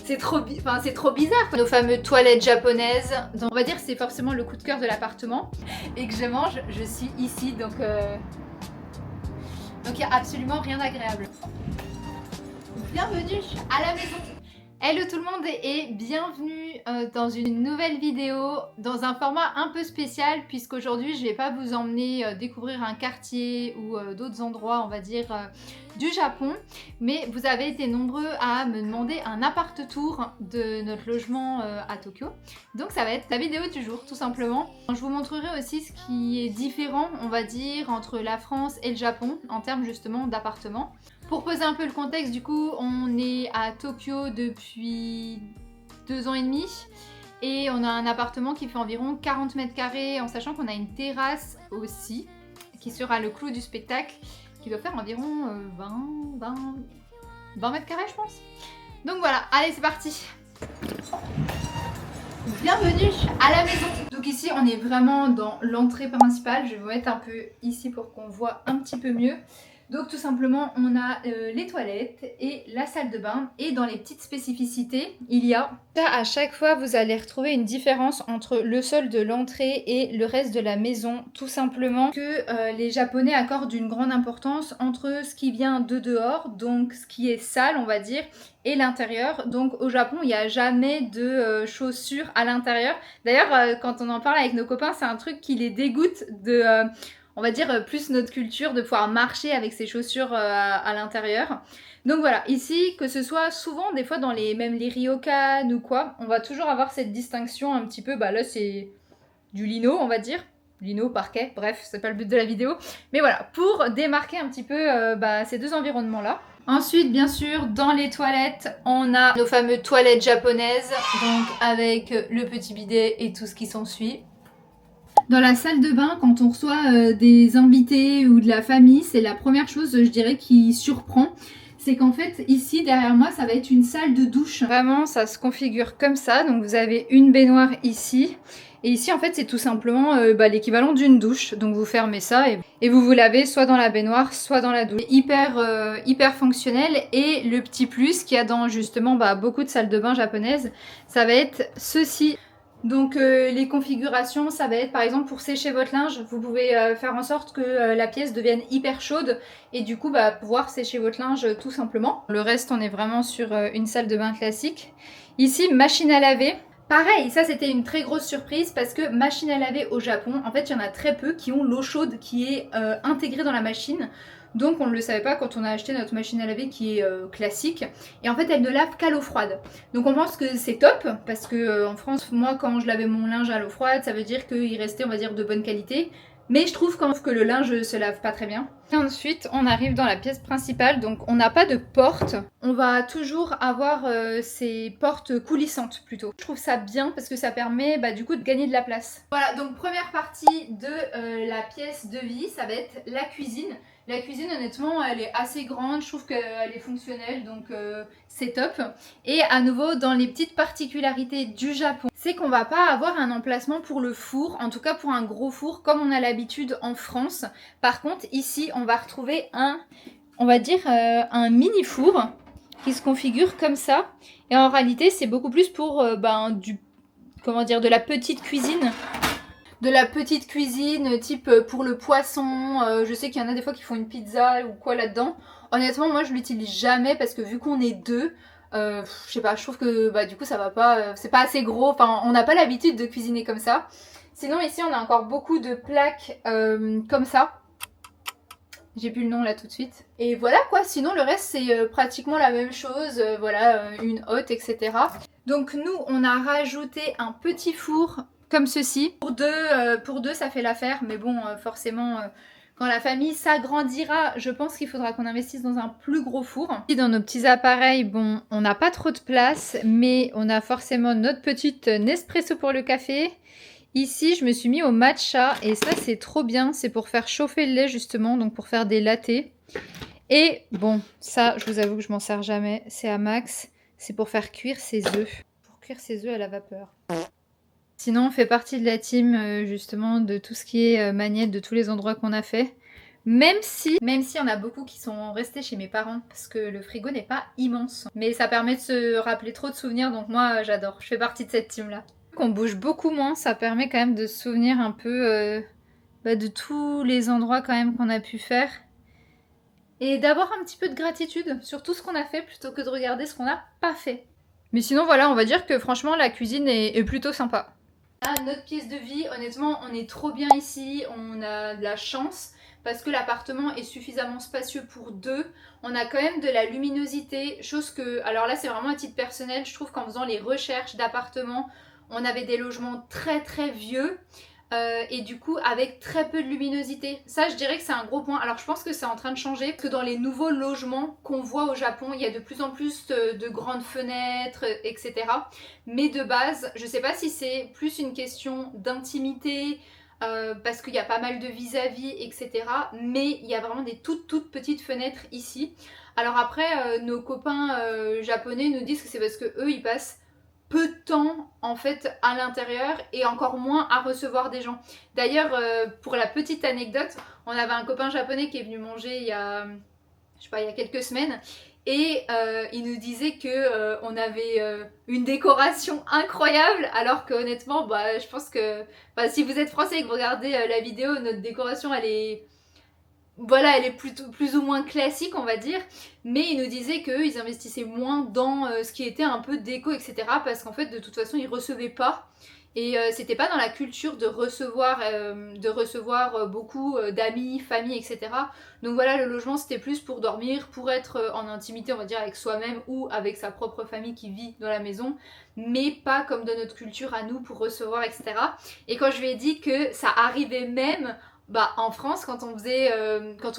C'est trop bizarre. Nos fameuses toilettes japonaises. Donc on va dire que c'est forcément le coup de cœur de l'appartement. Et que je mange, je suis ici, donc il n'y a absolument rien d'agréable. Bienvenue à la maison. Hello tout le monde et bienvenue dans une nouvelle vidéo dans un format un peu spécial puisqu'aujourd'hui je vais pas vous emmener découvrir un quartier ou d'autres endroits on va dire du Japon, mais vous avez été nombreux à me demander un appart tour de notre logement à Tokyo, donc ça va être la vidéo du jour tout simplement. Je vous montrerai aussi ce qui est différent on va dire entre la France et le Japon en termes justement d'appartements. Pour poser un peu le contexte, du coup, on est à Tokyo depuis 2 ans et demi et on a un appartement qui fait environ 40 mètres carrés en sachant qu'on a une terrasse aussi qui sera le clou du spectacle qui doit faire environ 20 mètres carrés je pense. Donc voilà, allez c'est parti. Bienvenue à la maison. Donc ici on est vraiment dans l'entrée principale, je vais vous mettre un peu ici pour qu'on voit un petit peu mieux. Donc tout simplement on a les toilettes et la salle de bain et dans les petites spécificités il y a... À chaque fois vous allez retrouver une différence entre le sol de l'entrée et le reste de la maison, tout simplement que les Japonais accordent une grande importance entre ce qui vient de dehors, donc ce qui est sale on va dire, et l'intérieur. Donc au Japon il n'y a jamais de chaussures à l'intérieur. D'ailleurs quand on en parle avec nos copains c'est un truc qui les dégoûte de... on va dire plus notre culture de pouvoir marcher avec ses chaussures à l'intérieur. Donc voilà, ici, que ce soit souvent, des fois dans même les ryokan ou quoi, on va toujours avoir cette distinction un petit peu, bah là c'est du lino on va dire. Lino, parquet, bref, c'est pas le but de la vidéo. Mais voilà, pour démarquer un petit peu ces deux environnements-là. Ensuite, bien sûr, dans les toilettes, on a nos fameuses toilettes japonaises, donc avec le petit bidet et tout ce qui s'ensuit. Dans la salle de bain, quand on reçoit des invités ou de la famille, c'est la première chose, je dirais, qui surprend. C'est qu'en fait, ici, derrière moi, ça va être une salle de douche. Vraiment, ça se configure comme ça. Donc, vous avez une baignoire ici. Et ici, en fait, c'est tout simplement l'équivalent d'une douche. Donc, vous fermez ça et vous vous lavez soit dans la baignoire, soit dans la douche. Hyper fonctionnel. Et le petit plus qu'il y a dans, justement, beaucoup de salles de bain japonaises, ça va être ceci. Donc les configurations, ça va être par exemple pour sécher votre linge, vous pouvez faire en sorte que la pièce devienne hyper chaude et du coup pouvoir sécher votre linge tout simplement. Le reste on est vraiment sur une salle de bain classique. Ici machine à laver. Pareil, ça c'était une très grosse surprise parce que machine à laver au Japon, en fait il y en a très peu qui ont l'eau chaude qui est intégrée dans la machine. Donc on ne le savait pas quand on a acheté notre machine à laver qui est classique. Et en fait elle ne lave qu'à l'eau froide. Donc on pense que c'est top parce que en France, moi quand je lavais mon linge à l'eau froide, ça veut dire qu'il restait on va dire de bonne qualité. Mais je trouve quand même que le linge se lave pas très bien. Et ensuite on arrive dans la pièce principale, donc on n'a pas de porte. On va toujours avoir ces portes coulissantes plutôt. Je trouve ça bien parce que ça permet du coup de gagner de la place. Voilà, donc première partie de la pièce de vie, ça va être la cuisine. La cuisine honnêtement elle est assez grande, je trouve qu'elle est fonctionnelle donc c'est top. Et à nouveau dans les petites particularités du Japon, c'est qu'on va pas avoir un emplacement pour le four, en tout cas pour un gros four comme on a l'habitude en France. Par contre ici on va retrouver on va dire un mini four qui se configure comme ça. Et en réalité c'est beaucoup plus pour de la petite cuisine. De la petite cuisine type pour le poisson, je sais qu'il y en a des fois qui font une pizza ou quoi là-dedans. Honnêtement moi je l'utilise jamais parce que vu qu'on est deux, je sais pas, je trouve que du coup ça va pas, c'est pas assez gros, enfin on n'a pas l'habitude de cuisiner comme ça. Sinon ici on a encore beaucoup de plaques comme ça. J'ai plus le nom là tout de suite. Et voilà quoi, sinon le reste c'est pratiquement la même chose, une hotte etc. Donc nous on a rajouté un petit four comme ceci. Pour deux ça fait l'affaire, mais bon forcément quand la famille s'agrandira, je pense qu'il faudra qu'on investisse dans un plus gros four. Ici dans nos petits appareils, bon on n'a pas trop de place, mais on a forcément notre petite Nespresso pour le café. Ici, je me suis mis au matcha et ça, c'est trop bien. C'est pour faire chauffer le lait justement, donc pour faire des lattés. Et bon, ça, je vous avoue que je m'en sers jamais. C'est à Max. C'est pour faire cuire ses œufs. Pour cuire ses œufs à la vapeur. Sinon, on fait partie de la team justement de tout ce qui est magnette de tous les endroits qu'on a fait. Même si on a beaucoup qui sont restés chez mes parents parce que le frigo n'est pas immense. Mais ça permet de se rappeler trop de souvenirs, donc moi j'adore, je fais partie de cette team là. Qu'on bouge beaucoup moins, ça permet quand même de se souvenir un peu de tous les endroits quand même qu'on a pu faire. Et d'avoir un petit peu de gratitude sur tout ce qu'on a fait plutôt que de regarder ce qu'on n'a pas fait. Mais sinon voilà, on va dire que franchement la cuisine est plutôt sympa. Là, notre pièce de vie, honnêtement, on est trop bien ici, on a de la chance parce que l'appartement est suffisamment spacieux pour deux. On a quand même de la luminosité, chose que, alors là c'est vraiment à titre personnel, je trouve qu'en faisant les recherches d'appartements, on avait des logements très très vieux. Et du coup avec très peu de luminosité. Ça je dirais que c'est un gros point. Alors je pense que c'est en train de changer parce que dans les nouveaux logements qu'on voit au Japon, il y a de plus en plus de grandes fenêtres, etc. Mais de base, je sais pas si c'est plus une question d'intimité, parce qu'il y a pas mal de vis-à-vis, etc. Mais il y a vraiment des toutes petites fenêtres ici. Alors après, nos copains japonais nous disent que c'est parce que eux ils passent peu de temps en fait à l'intérieur et encore moins à recevoir des gens. D'ailleurs, pour la petite anecdote, on avait un copain japonais qui est venu manger il y a quelques semaines et il nous disait que on avait une décoration incroyable, alors que honnêtement, je pense que si vous êtes français et que vous regardez la vidéo, notre décoration elle est plutôt plus ou moins classique, on va dire, mais ils nous disaient qu'eux ils investissaient moins dans ce qui était un peu déco, etc. parce qu'en fait de toute façon ils recevaient pas et c'était pas dans la culture de recevoir beaucoup d'amis, famille, etc. Donc voilà, le logement c'était plus pour dormir, pour être en intimité, on va dire, avec soi-même ou avec sa propre famille qui vit dans la maison, mais pas comme dans notre culture à nous pour recevoir, etc. Et quand je lui ai dit que ça arrivait même en France, quand on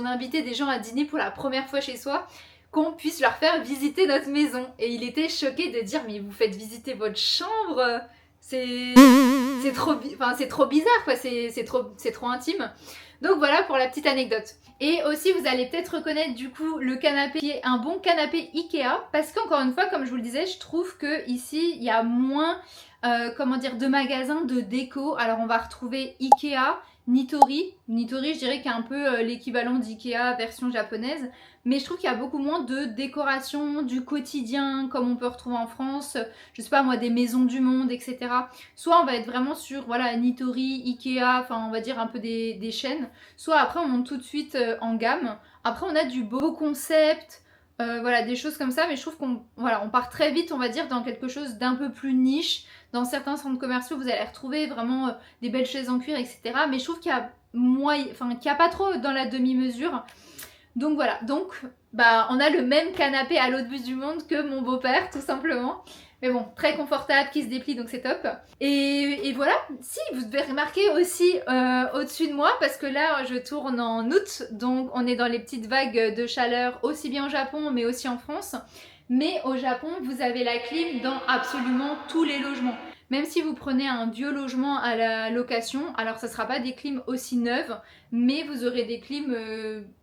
invitait des gens à dîner pour la première fois chez soi, qu'on puisse leur faire visiter notre maison. Et il était choqué de dire mais vous faites visiter votre chambre, c'est trop bizarre quoi, c'est trop intime. Donc voilà pour la petite anecdote. Et aussi vous allez peut-être reconnaître du coup le canapé qui est un bon canapé Ikea, parce qu'encore une fois comme je vous le disais, je trouve que ici il y a moins de magasins de déco. Alors on va retrouver Ikea, Nitori, je dirais qu'il y a un peu l'équivalent d'Ikea version japonaise, mais je trouve qu'il y a beaucoup moins de décoration du quotidien comme on peut retrouver en France, je sais pas moi, des maisons du monde, etc. Soit on va être vraiment sur Nitori, Ikea, enfin on va dire un peu des chaînes, soit après on monte tout de suite en gamme. Après on a du beau concept, des choses comme ça, mais je trouve on part très vite, on va dire, dans quelque chose d'un peu plus niche. Dans certains centres commerciaux, vous allez retrouver vraiment des belles chaises en cuir, etc. Mais je trouve qu'il y a qu'il y a pas trop dans la demi-mesure. Donc voilà, on a le même canapé à l'autre bout du monde que mon beau-père, tout simplement. Mais bon, très confortable, qui se déplie, donc c'est top. Et voilà, si, vous devez remarquer aussi au-dessus de moi, parce que là, je tourne en août, donc on est dans les petites vagues de chaleur, aussi bien au Japon, mais aussi en France. Mais au Japon, vous avez la clim dans absolument tous les logements. Même si vous prenez un vieux logement à la location, alors ça ne sera pas des clims aussi neuves, mais vous aurez des clims,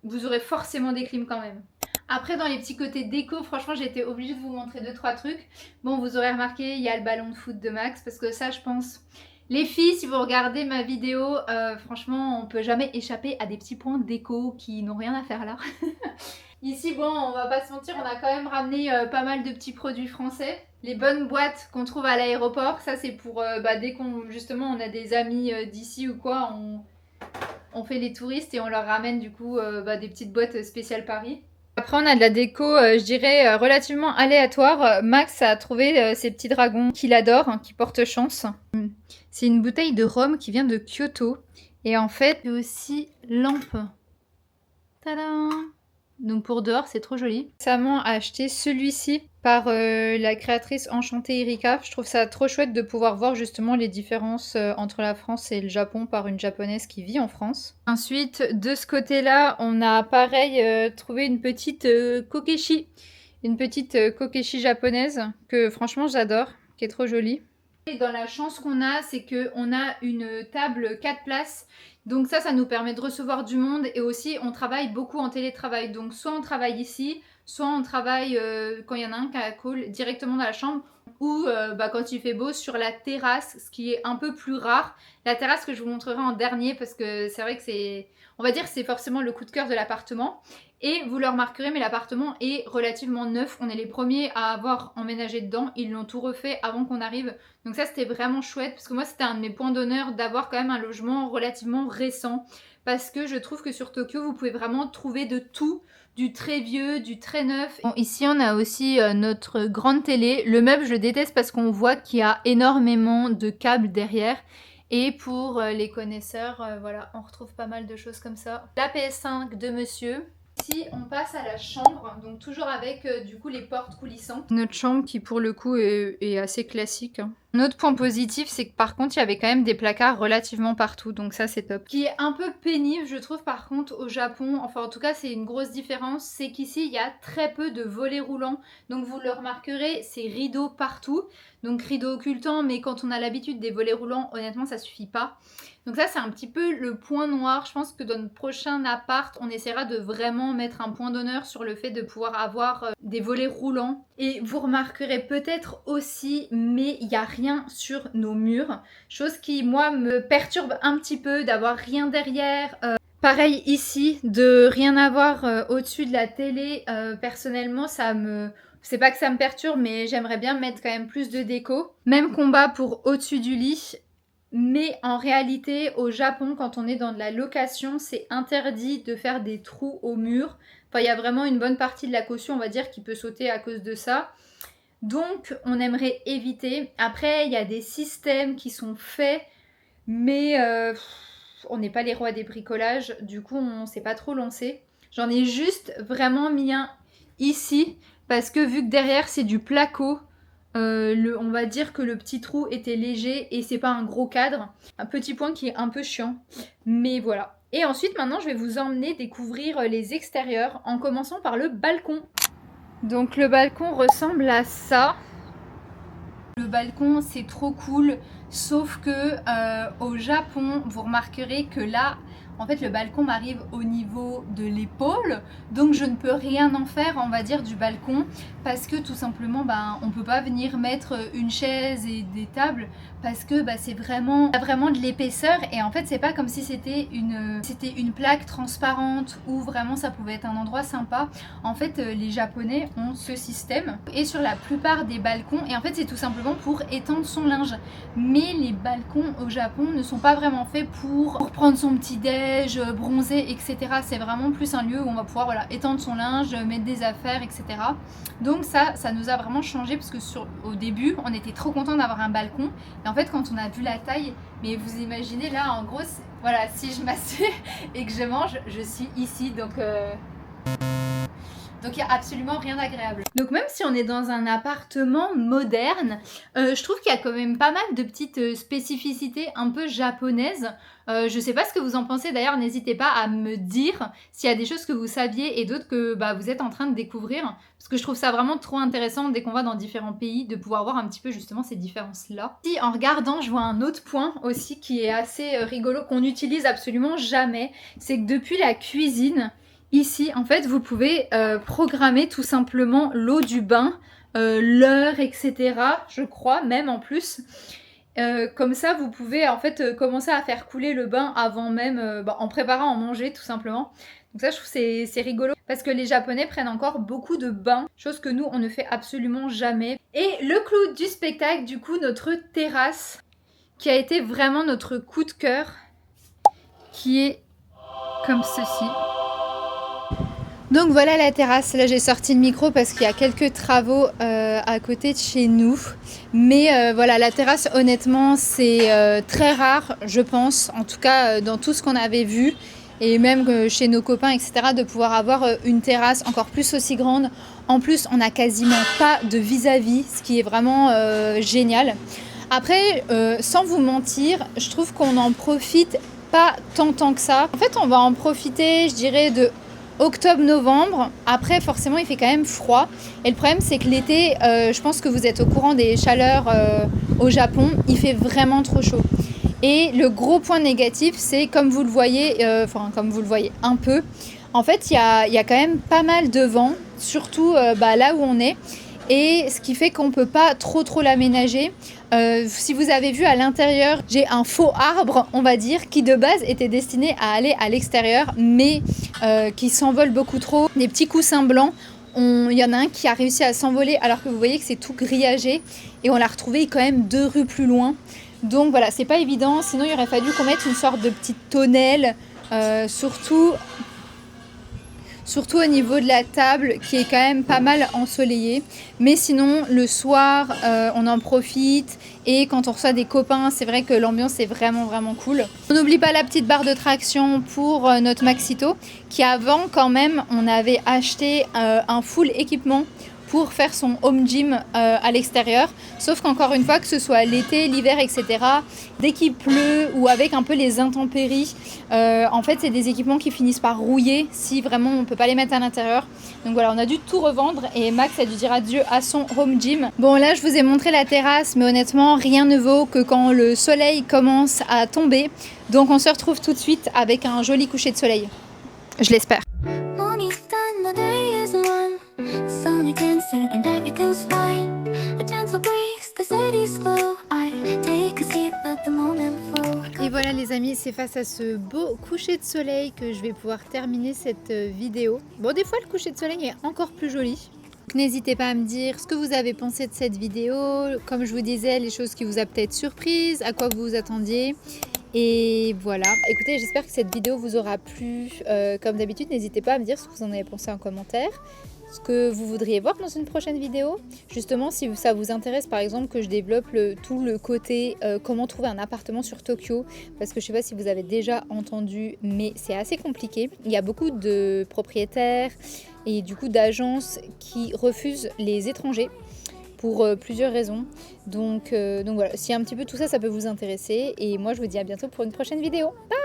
vous aurez forcément des clims quand même. Après, dans les petits côtés déco, franchement, j'ai été obligée de vous montrer 2-3 trucs. Bon, vous aurez remarqué, il y a le ballon de foot de Max, parce que ça, je pense... Les filles, si vous regardez ma vidéo, franchement, on peut jamais échapper à des petits points déco qui n'ont rien à faire là. Ici, bon, on va pas se mentir, on a quand même ramené pas mal de petits produits français. Les bonnes boîtes qu'on trouve à l'aéroport, ça c'est pour dès justement on a des amis d'ici ou quoi, on fait les touristes et on leur ramène du coup des petites boîtes spéciales Paris. Après on a de la déco, je dirais relativement aléatoire. Max a trouvé ces petits dragons qu'il adore, hein, qui portent chance. C'est une bouteille de rhum qui vient de Kyoto. Et en fait, c'est aussi lampe. Tadam! Donc pour dehors, c'est trop joli. Récemment acheté celui-ci par la créatrice Enchantée Erika. Je trouve ça trop chouette de pouvoir voir justement les différences entre la France et le Japon par une japonaise qui vit en France. Ensuite, de ce côté-là, on a pareil trouvé une petite kokeshi. Une petite kokeshi japonaise que franchement j'adore, qui est trop jolie. Et dans la chance qu'on a, c'est qu'on a une table 4 places. Donc ça nous permet de recevoir du monde et aussi on travaille beaucoup en télétravail. Donc soit on travaille ici, Soit on travaille quand il y en a un qui a call directement dans la chambre, ou quand il fait beau sur la terrasse, ce qui est un peu plus rare. La terrasse que je vous montrerai en dernier parce que c'est vrai que c'est, on va dire que c'est forcément le coup de cœur de l'appartement. Et vous le remarquerez, mais l'appartement est relativement neuf. On est les premiers à avoir emménagé dedans. Ils l'ont tout refait avant qu'on arrive. Donc ça, c'était vraiment chouette parce que moi, c'était un de mes points d'honneur d'avoir quand même un logement relativement récent. Parce que je trouve que sur Tokyo, vous pouvez vraiment trouver de tout. Du très vieux, du très neuf. Bon, ici, on a aussi notre grande télé. Le meuble, je le déteste parce qu'on voit qu'il y a énormément de câbles derrière. Et pour les connaisseurs, voilà, on retrouve pas mal de choses comme ça. La PS5 de monsieur. Ici, on passe à la chambre, donc toujours avec du coup les portes coulissantes. Notre chambre qui pour le coup est assez classique. Hein. Un autre point positif, c'est que par contre, il y avait quand même des placards relativement partout, donc ça c'est top. Ce qui est un peu pénible, je trouve par contre au Japon, enfin en tout cas c'est une grosse différence, c'est qu'ici il y a très peu de volets roulants, donc vous le remarquerez, c'est rideaux partout. Donc rideaux occultants, mais quand on a l'habitude des volets roulants, honnêtement ça suffit pas. Donc ça c'est un petit peu le point noir. Je pense que dans notre prochain appart, on essaiera de vraiment mettre un point d'honneur sur le fait de pouvoir avoir des volets roulants. Et vous remarquerez peut-être aussi, mais il n'y a rien sur nos murs. Chose qui moi me perturbe un petit peu d'avoir rien derrière. Pareil ici, de rien avoir au-dessus de la télé. Personnellement ça me... C'est pas que ça me perturbe, mais j'aimerais bien mettre quand même plus de déco. Même combat pour au-dessus du lit. Mais en réalité, au Japon, quand on est dans de la location, c'est interdit de faire des trous au mur. Enfin, il y a vraiment une bonne partie de la caution, on va dire, qui peut sauter à cause de ça. Donc, on aimerait éviter. Après, il y a des systèmes qui sont faits, mais on n'est pas les rois des bricolages. Du coup, on ne s'est pas trop lancé. J'en ai juste vraiment mis un ici. Parce que vu que derrière c'est du placo, on va dire que le petit trou était léger et c'est pas un gros cadre. Un petit point qui est un peu chiant. Mais voilà. Et ensuite maintenant je vais vous emmener découvrir les extérieurs en commençant par le balcon. Donc le balcon ressemble à ça. Le balcon c'est trop cool. Sauf que au Japon, vous remarquerez que là... En fait, le balcon m'arrive au niveau de l'épaule, donc je ne peux rien en faire, on va dire, du balcon, parce que tout simplement, on ne peut pas venir mettre une chaise et des tables, parce que c'est vraiment de l'épaisseur, et en fait, c'est pas comme si c'était une plaque transparente, où vraiment ça pouvait être un endroit sympa. En fait, les Japonais ont ce système, et sur la plupart des balcons, et en fait, c'est tout simplement pour étendre son linge. Mais les balcons au Japon ne sont pas vraiment faits pour prendre son petit déj, bronzer, etc. C'est vraiment plus un lieu où on va pouvoir étendre son linge, mettre des affaires, etc. Donc ça nous a vraiment changé parce que au début, on était trop content d'avoir un balcon. Et en fait, quand on a vu la taille, mais vous imaginez là, en gros, voilà, si je m'assieds et que je mange, je suis ici, donc il n'y a absolument rien d'agréable. Donc même si on est dans un appartement moderne, je trouve qu'il y a quand même pas mal de petites spécificités un peu japonaises. Je sais pas ce que vous en pensez, d'ailleurs n'hésitez pas à me dire s'il y a des choses que vous saviez et d'autres que vous êtes en train de découvrir. Parce que je trouve ça vraiment trop intéressant dès qu'on va dans différents pays de pouvoir voir un petit peu justement ces différences-là. Si en regardant, je vois un autre point aussi qui est assez rigolo, qu'on n'utilise absolument jamais, c'est que depuis la cuisine, ici, en fait, vous pouvez programmer tout simplement l'eau du bain, l'heure, etc. Je crois, même en plus. Comme ça, vous pouvez en fait commencer à faire couler le bain avant même, en préparant à manger tout simplement. Donc ça, je trouve que c'est rigolo parce que les Japonais prennent encore beaucoup de bains, chose que nous, on ne fait absolument jamais. Et le clou du spectacle, du coup, notre terrasse, qui a été vraiment notre coup de cœur, qui est comme ceci. Donc voilà la terrasse, là j'ai sorti le micro parce qu'il y a quelques travaux à côté de chez nous. Mais voilà, la terrasse honnêtement c'est très rare je pense, en tout cas dans tout ce qu'on avait vu. Et même chez nos copains etc. de pouvoir avoir une terrasse encore plus aussi grande. En plus on n'a quasiment pas de vis-à-vis, ce qui est vraiment génial. Après sans vous mentir, je trouve qu'on n'en profite pas tant que ça. En fait on va en profiter je dirais de octobre-novembre, après forcément il fait quand même froid et le problème c'est que l'été, je pense que vous êtes au courant des chaleurs au Japon, il fait vraiment trop chaud. Et le gros point négatif c'est comme vous le voyez, comme vous le voyez un peu, en fait il y a quand même pas mal de vent surtout là où on est. Et ce qui fait qu'on ne peut pas trop l'aménager. Si vous avez vu à l'intérieur, j'ai un faux arbre, on va dire, qui de base était destiné à aller à l'extérieur, mais qui s'envole beaucoup trop. Des petits coussins blancs, il y en a un qui a réussi à s'envoler alors que vous voyez que c'est tout grillagé. Et on l'a retrouvé quand même 2 rues plus loin. Donc voilà, c'est pas évident. Sinon, il aurait fallu qu'on mette une sorte de petite tonnelle, surtout au niveau de la table qui est quand même pas mal ensoleillée. Mais sinon, le soir, on en profite. Et quand on reçoit des copains, c'est vrai que l'ambiance est vraiment cool. On n'oublie pas la petite barre de traction pour notre Maxito, qui avant quand même, on avait acheté un full équipement pour faire son home gym à l'extérieur. Sauf qu'encore une fois, que ce soit l'été, l'hiver, etc., dès qu'il pleut ou avec un peu les intempéries, en fait, c'est des équipements qui finissent par rouiller si vraiment on ne peut pas les mettre à l'intérieur. Donc voilà, on a dû tout revendre et Max a dû dire adieu à son home gym. Bon, là, je vous ai montré la terrasse, mais honnêtement, rien ne vaut que quand le soleil commence à tomber. Donc on se retrouve tout de suite avec un joli coucher de soleil. Je l'espère. Et voilà les amis, c'est face à ce beau coucher de soleil que je vais pouvoir terminer cette vidéo. Bon, des fois le coucher de soleil est encore plus joli. N'hésitez pas à me dire ce que vous avez pensé de cette vidéo. Comme je vous disais, les choses qui vous a peut-être surprise, à quoi vous vous attendiez. Et voilà, écoutez, j'espère que cette vidéo vous aura plu. Comme d'habitude, n'hésitez pas à me dire ce que vous en avez pensé en commentaire, ce que vous voudriez voir dans une prochaine vidéo. Justement, si ça vous intéresse, par exemple, que je développe tout le côté comment trouver un appartement sur Tokyo, parce que je ne sais pas si vous avez déjà entendu, mais c'est assez compliqué. Il y a beaucoup de propriétaires et du coup d'agences qui refusent les étrangers pour plusieurs raisons. Donc voilà, si un petit peu tout ça, ça peut vous intéresser. Et moi, je vous dis à bientôt pour une prochaine vidéo. Bye!